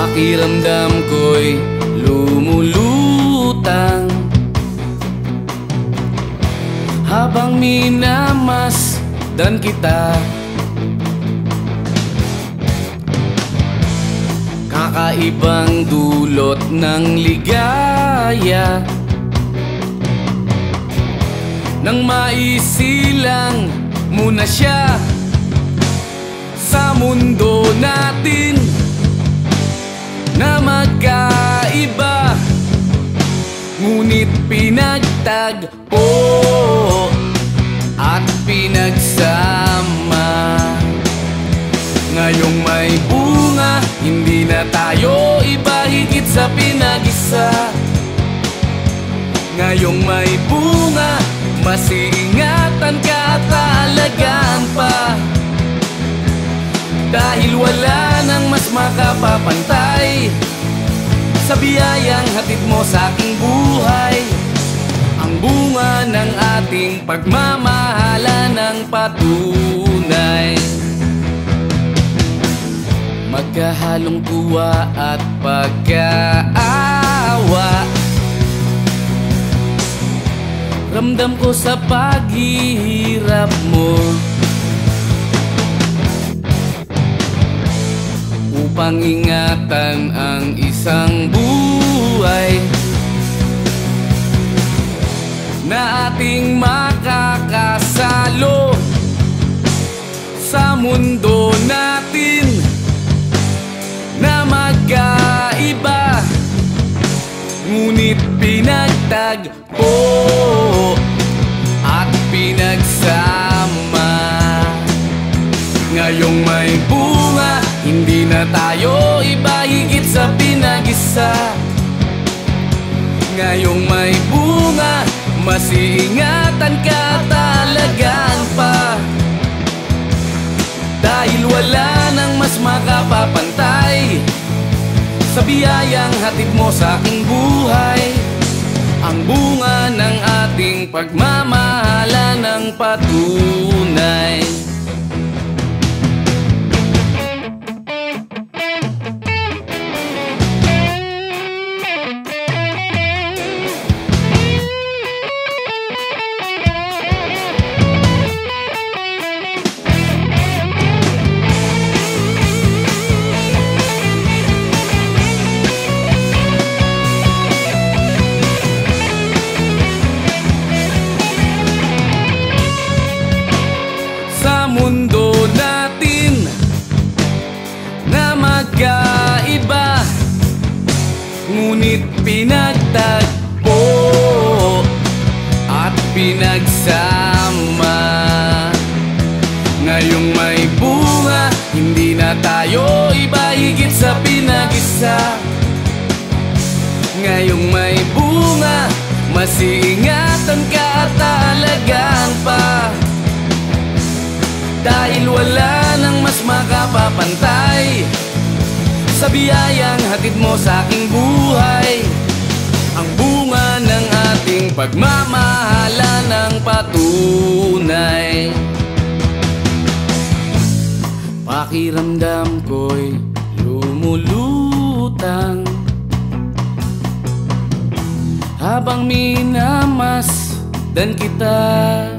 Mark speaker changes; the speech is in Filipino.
Speaker 1: Pakiramdam ko'y lumulutang habang minamasdan kita. Kakaibang dulot ng ligaya nang maisilang muna siya sa mundo natin na magkaiba, ngunit pinagtagpo at pinagsama. Ngayong may bunga, hindi na tayo iba, higit sa pinag-isa. Ngayong may bunga, mas iingatan ka at aalagaan pa, dahil wala nang mas makapapantay sa biyayang hatid mo sa aking buhay. Ang bunga ng ating pagmamahalan ng patunay, magkahalong tuwa at pagkaawa. Ramdam ko sa paghihirap mo, upang ingatan ang isang buhay na ating makakasalo sa mundo natin na magkaiba, ngunit pinagtagpo at pinagsama. Ngayong may bunga, hindi na tayo iba, higit sa pinag-isa. Ngayong may bunga, mas iingatan ka at alagaan pa, dahil wala nang mas makapapantay sa biyayang hatid mo sa aking buhay. Ang bunga ng ating pagmamahalan ng patunay. Mundo natin na magkaiba, ngunit pinagtagpo at pinagsama. Ngayong may bunga, hindi na tayo iba, higit sa pinag-isa. Ngayong may bunga, mas iingatan ka at alagaan pa, dahil wala nang mas makapapantay sa biyayang hatid mo sa aking buhay. Ang bunga ng ating pagmamahalan ng patunay. Pakiramdam ko'y lumulutang habang minamasdan kita.